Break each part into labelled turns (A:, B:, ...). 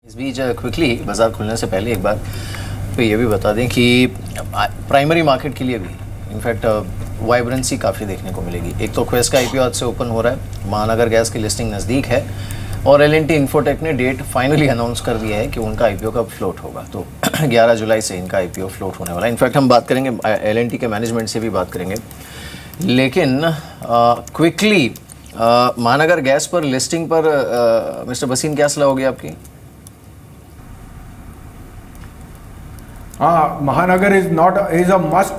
A: इस बीच क्विकली बाज़ार खुलने से पहले एक बार तो ये भी बता दें कि प्राइमरी मार्केट के लिए भी इनफैक्ट वाइब्रेंसी काफ़ी देखने को मिलेगी। एक तो क्वेस्ट का आईपीओ आज से ओपन हो रहा है, महानगर गैस की लिस्टिंग नज़दीक है और एल&टी इन्फोटेक ने डेट फाइनली अनाउंस कर दिया है कि उनका आईपीओ कब फ्लोट होगा। तो 11 जुलाई से इनका आईपीओ फ्लोट होने वाला है। इनफैक्ट हम बात करेंगे एल&टी के मैनेजमेंट से भी बात करेंगे, लेकिन क्विकली महानगर गैस पर लिस्टिंग पर मिस्टर वसीम क्या सलाह होगी आपकी?
B: हाँ, महानगर is a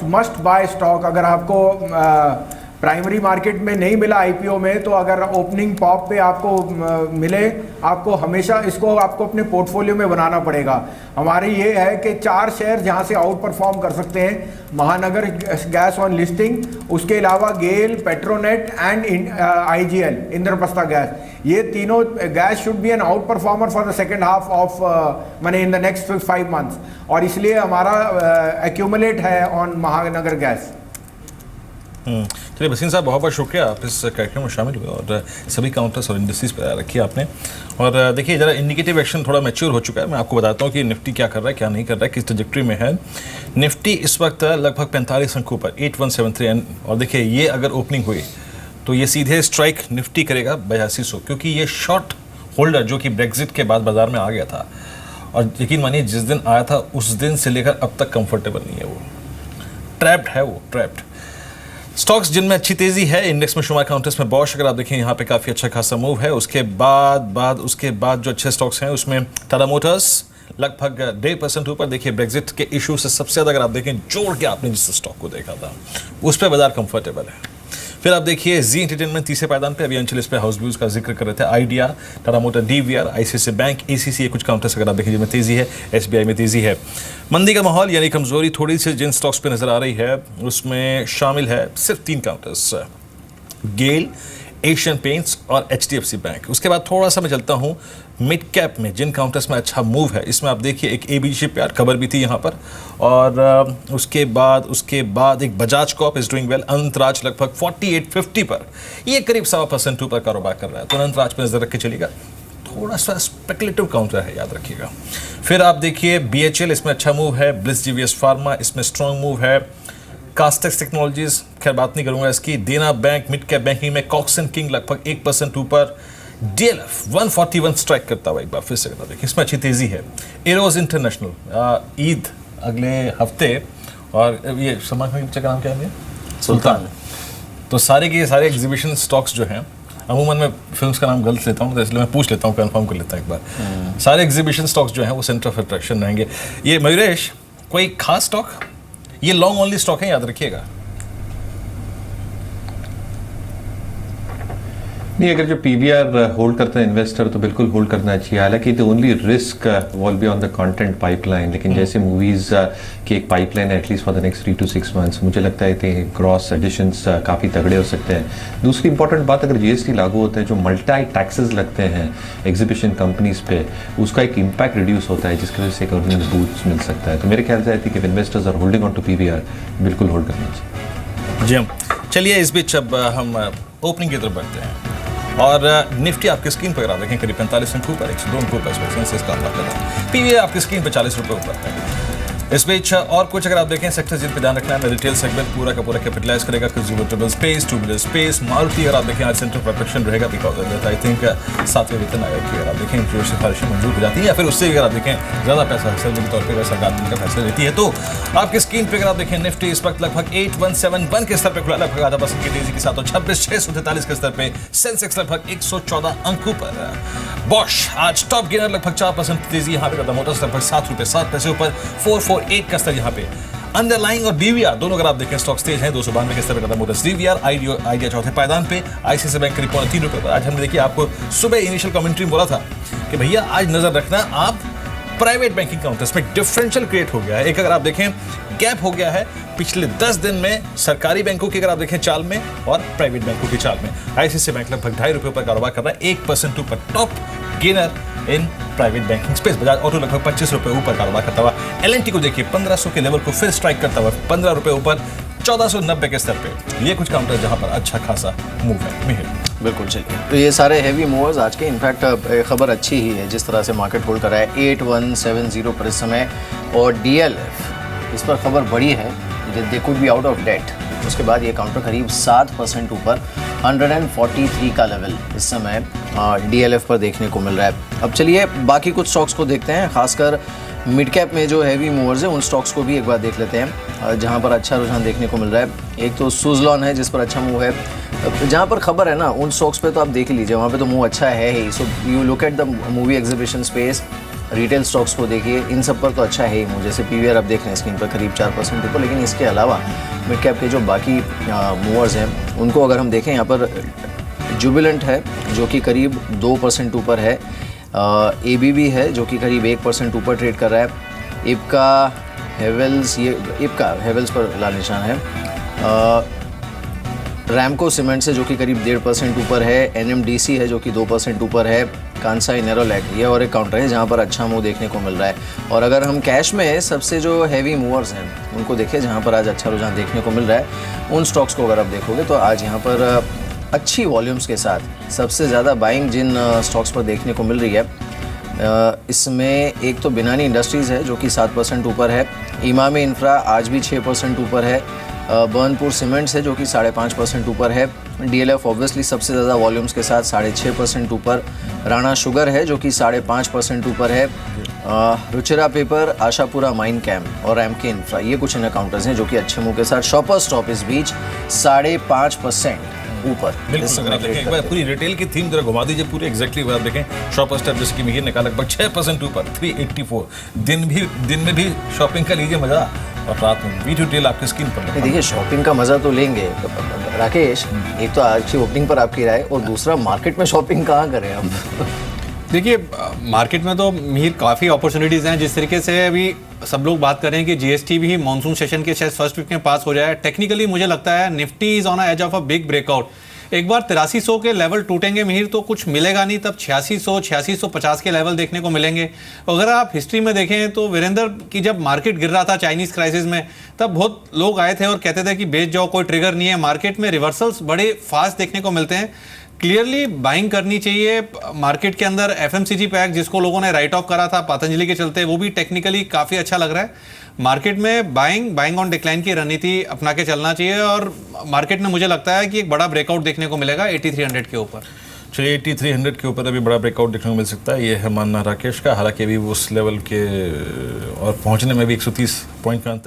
B: must buy stock. अगर आपको प्राइमरी मार्केट में नहीं मिला आईपीओ में, तो अगर ओपनिंग पॉप पे आपको मिले, आपको हमेशा इसको आपको अपने पोर्टफोलियो में बनाना पड़ेगा। हमारी ये है कि 4 शेयर जहाँ से आउट परफॉर्म कर सकते हैं, महानगर गैस ऑन लिस्टिंग, उसके अलावा GAIL, Petronet and IGL Indraprastha gas. ये तीनों gas should be an outperformer for the second half of माने इन द नेक्स्ट 5 मंथ्स, और इसलिए हमारा एक्यूमुलेट है ऑन महानगर गैस।
C: चलिए वसीम साहब, बहुत बहुत शुक्रिया, आप इस कार्यक्रम में शामिल हुए और सभी काउंटर्स और इंडस्ट्रीज पर रखी आपने। और देखिए, ज़रा इंडिकेटिव एक्शन थोड़ा मैच्योर हो चुका है। मैं आपको बताता हूँ कि निफ्टी क्या कर रहा है, क्या नहीं कर रहा है, किस ट्रजेक्टरी में है। निफ्टी इस वक्त लगभग 45 अंकों पर 8173, और देखिए ये अगर ओपनिंग हुई तो ये सीधे स्ट्राइक निफ्टी करेगा 8200, क्योंकि ये शॉर्ट होल्डर जो कि ब्रेग्जिट के बाद बाजार में आ गया था, और यकीन मानिए जिस दिन आया था उस दिन से लेकर अब तक कंफर्टेबल नहीं है, वो ट्रैप्ड है, वो ट्रैप्ड। स्टॉक्स जिनमें अच्छी तेजी है इंडेक्स में शुमार काउंटर्स में बॉश, अगर आप देखें यहाँ पे काफ़ी अच्छा खासा मूव है। उसके बाद जो अच्छे स्टॉक्स हैं उसमें टाटा मोटर्स लगभग 1.5% ऊपर। देखिए ब्रेग्जिट के इशू से सबसे ज़्यादा अगर आप देखें जोड़ के आपने जिस स्टॉक को देखा था उस पर बाजार कंफर्टेबल है। फिर आप देखिए जी एंटरटेनमेंट तीसरे पायदान पे, अभी अंचल इस पे हाउस व्यूज का जिक्र कर रहे थे। Idea, Tata motor, DVR, ICICI bank, ACC, कुछ काउंटर्स अगर आप देखिए जिनमें तेजी है। एसबीआई में तेजी है। मंदी का माहौल यानी कमजोरी थोड़ी सी जिन स्टॉक्स पे नजर आ रही है उसमें शामिल है सिर्फ 3 काउंटर्स, गेल, एशियन पेंट्स और एचडीएफसी बैंक। उसके बाद थोड़ा सा मैं चलता हूँ मिड कैप में, जिन काउंटर्स में अच्छा मूव है। इसमें आप देखिए एक एबी शिपयार्ड खबर भी थी यहाँ पर, और उसके बाद एक Bajaj Corp is doing well. Anantraj लगभग 4850 पर, ये करीब 1.25% ऊपर कारोबार कर रहा है, तो अनंतराज पर नजर रख के चलिएगा। थोड़ा सा स्पेकुलेटिव काउंटर है, याद रखिएगा। फिर आप देखिए बीएचएल, इसमें अच्छा मूव है। ब्लिस जीवीएस फार्मा, इसमें स्ट्रॉन्ग मूव है। कास्टेक्स टेक्नोलॉजीज, खैर बात नहीं करूंगा इसकी। देना बैंक मिड कैप बैंकिंग में कॉक्स एंड किंग लगभग 1% ऊपर। डीएलएफ 141 स्ट्राइक करता हुआ एक बार फिर से करता, देखिए इसमें अच्छी तेजी है। एरोज इंटरनेशनल, ईद अगले हफ्ते, और ये सलमान खान के पिक्चर का नाम क्या है? सुल्तान। तो सारे के सारे एग्जीबिशन स्टॉक्स जो हैं, अमूमन मैं फिल्म्स का नाम गलत लेता हूँ तो इसलिए मैं पूछ लेता हूँ, कंफर्म कर लेता हूँ एक बार। सारे एग्जीबिशन स्टॉक्स जो हैं वो सेंटर ऑफ अट्रैक्शन रहेंगे। ये मयूरेश, कोई खास स्टॉक? ये लॉन्ग ओनली स्टॉक है, याद रखिएगा।
D: नहीं, अगर जो पीवीआर होल्ड करते हैं इन्वेस्टर तो बिल्कुल होल्ड करना चाहिए। हालांकि the only risk will be on the content pipeline, लेकिन जैसे मूवीज की एक पाइपलाइन है at least for the next 3 to 6 months, मुझे लगता है कि क्रॉस एडिशंस काफ़ी तगड़े हो सकते हैं। दूसरी इंपॉर्टेंट बात, अगर जीएसटी लागू होता है, जो मल्टी टैक्सेस लगते हैं एग्जीबिशन कंपनीज पे, उसका एक इम्पैक्ट रिड्यूस होता है, जिसकी वजह से एक अर्निंग्स बूस्ट मिल सकता है। तो मेरे ख्याल से I think investors are holding on to PVR, बिल्कुल होल्ड करना चाहिए।
C: जी हम चलिए इस बीच अब हम ओपनिंग की तरफ बढ़ते हैं, और निफ्टी आपकी स्क्रीन पर आप देखें करीब 45 अंकों पर 102 अंकों पर इसका पीवीआर आपकी स्क्रीन पर 40 रुपये ऊपर है। इस बीच और कुछ अगर आप देखें सेक्टर जिन पर ध्यान रखना है, रिटेल सेगमेंट पूरा का पूरा कैपिटलाइज करेगा। Consumer durable space, two wheeler space, Maruti अगर आप देखें आज सेंटर ऑफ अट्रैक्शन रहेगा, बिकॉज आई थिंक 7वें वेतन आयोग की अगर आप देखें जो सिफारिशें मंजूर हो जाती हैं, या फिर उससे अगर आप देखें ज़्यादा पैसा सैलरी के तौर पर सरकार मिलकर फैसला लेती है। तो आपकी स्क्रीन पर अगर आप देखें निफ्टी इस वक्त लगभग 8171 के स्तर पर खुला, लगभग 0.5% की तेजी के साथ, और 26,643 के स्तर पर। सेंसेक्स लगभग 114 अंकों पर। बॉश आज टॉप गेनर, लगभग 4% तेजी यहाँ पे। टाटा मोटर्स लगभग 7 रुपये 7 पैसे ऊपर, 448 का स्तर यहाँ पे। अंडरलाइंग और डीवीआर दोनों अगर आप देखें स्टॉक्स तेज हैं, 292 के स्तर पर टाटा मोटर्स, डीवीआर, आइडिया चौथे पायदान पे, आईसीआईसीआई बैंक करीब 3 रुपये पर। आज हमने देखिए आपको सुबह इनिशियल कमेंट्री में बोला था कि भैया आज नजर रखना आप प्राइवेट बैंकिंग काउंटर्स में, डिफरेंशियल क्रिएट हो गया है। एक अगर आप देखें गैप हो गया है पिछले 10 दिन में सरकारी बैंकों की अगर आप देखें चाल में और प्राइवेट बैंकों की चाल में। आईसीआईसीआई बैंक लगभग 2.5 रुपये पर कारोबार कर रहा है, 1% ऊपर, top gainer in private banking space. Bajaj auto लगभग 25 रुपये ऊपर कारोबार करता हुआ। एल&टी को देखिए 1500 के लेवल को फिर स्ट्राइक करता हुआ 15 रुपये ऊपर, 1490 के स्तर पे। ये कुछ काउंटर जहां पर अच्छा खासा मूव है।
A: बिल्कुल। चलिए, तो ये सारे हैवी मूवर्स आज के। इनफैक्ट खबर अच्छी ही है जिस तरह से मार्केट होल्ड कर रहा है 8170 पर इस समय, और DLF इस पर खबर बड़ी है, they could be out of date. उसके बाद ये काउंटर करीब 7% ऊपर 143 का लेवल इस समय DLF पर देखने को मिल रहा है। अब चलिए बाकी कुछ स्टॉक्स को देखते हैं, खासकर मिड कैप में जो हैवी मूवर्स हैं उन स्टॉक्स को भी एक बार देख लेते हैं जहां पर अच्छा रुझान देखने को मिल रहा है। एक तो सुज़लॉन है जिस पर अच्छा मूव है, जहां पर खबर है ना उन स्टॉक्स पे तो आप देख लीजिए, वहां पे तो मूव अच्छा है ही। So you look at the movie exhibition space, retail stocks को देखिए, इन सब पर तो अच्छा है ही मूव। जैसे PVR आप देख रहे हैं स्क्रीन पर करीब 4% ऊपर, लेकिन इसके अलावा मिड कैप के जो बाकी मूवर्स हैं उनको अगर हम देखें, यहाँ पर जुबिलेंट है जो कि करीब 2% ऊपर है, ABB है जो कि करीब 1% ऊपर ट्रेड कर रहा है, इप्का हेवेल्स, ये इप्का हेवेल्स पर लाल निशान है, रैमको सीमेंट्स है जो कि करीब 1.5% ऊपर है, NMDC है जो कि 2% ऊपर है, कांसाई नेरोलैक, ये और एक काउंटर है जहाँ पर अच्छा मूव देखने को मिल रहा है। और अगर हम कैश में सबसे जो हैवी मूवर्स हैं उनको देखिए, जहाँ पर आज अच्छा रुझान देखने को मिल रहा है, उन स्टॉक्स को अगर आप देखोगे तो आज यहाँ पर अच्छी वॉल्यूम्स के साथ सबसे ज़्यादा बाइंग जिन स्टॉक्स पर देखने को मिल रही है, इसमें एक तो बिनानी इंडस्ट्रीज़ है जो कि 7% ऊपर है, इमामी इंफ्रा आज भी 6% ऊपर है, बर्नपुर सीमेंट्स है जो कि 5.5% ऊपर है, DLF ऑब्वियसली सबसे ज़्यादा वॉल्यूम्स के साथ 6.5% ऊपर, राणा शुगर है जो कि 5.5% ऊपर है, Ruchira paper, Ashapura mine camp और एमके इंफ्रा, ये कुछ इन काउंटर्स हैं जो कि अच्छे मूव के साथ। शॉपर स्टॉप इस बीच 5.5% ऊपर।
C: बिल्कुल, अगर आप देखें एक बार पूरी रिटेल की थीम जरा घुमा दीजिए पूरी एग्जैक्टली, आप देखें शॉपर स्टॉप जैसे कि मिहिर ने कहा लगभग 6% ऊपर 384, दिन में भी शॉपिंग का लीजिए मजा, और रात में भी रिटेल आपकी स्क्रीन पर।
A: देखिए शॉपिंग का मजा तो लेंगे राकेश, एक तो आज की ओपनिंग पर आपकी राय, और दूसरा मार्केट में शॉपिंग कहाँ करें हम?
E: देखिए मार्केट में तो मिहिर काफ़ी अपॉर्चुनिटीज़ हैं। जिस तरीके से अभी सब लोग बात कर रहे हैं कि GST भी मानसून सेशन के शायद फर्स्ट वीक में पास हो जाए, टेक्निकली मुझे लगता है Nifty is on edge of a big breakout. एक बार 8300 के लेवल टूटेंगे मिहिर तो कुछ मिलेगा नहीं, तब 8600 8650 के लेवल देखने को मिलेंगे। अगर आप हिस्ट्री में देखें तो वीरेंद्र की जब मार्केट गिर रहा था चाइनीज़ क्राइसिस में, तब बहुत लोग आए थे और कहते थे कि बेच जाओ, कोई ट्रिगर नहीं है। मार्केट में रिवर्सल्स बड़े फास्ट देखने को मिलते हैं, क्लियरली बाइंग करनी चाहिए। मार्केट के अंदर FMCG पैक जिसको लोगों ने राइट ऑफ करा था पतंजलि के चलते, वो भी टेक्निकली काफ़ी अच्छा लग रहा है। मार्केट में बाइंग ऑन डिक्लाइन की रणनीति अपना के चलना चाहिए, और मार्केट में मुझे लगता है कि एक बड़ा ब्रेकआउट देखने को मिलेगा 8300 के ऊपर।
C: चलिए 8300 के ऊपर अभी बड़ा ब्रेकआउट देखने को मिल सकता है, ये है मानना राकेश का। हालांकि अभी वो उस लेवल के और पहुंचने में भी 130 पॉइंट का अंतर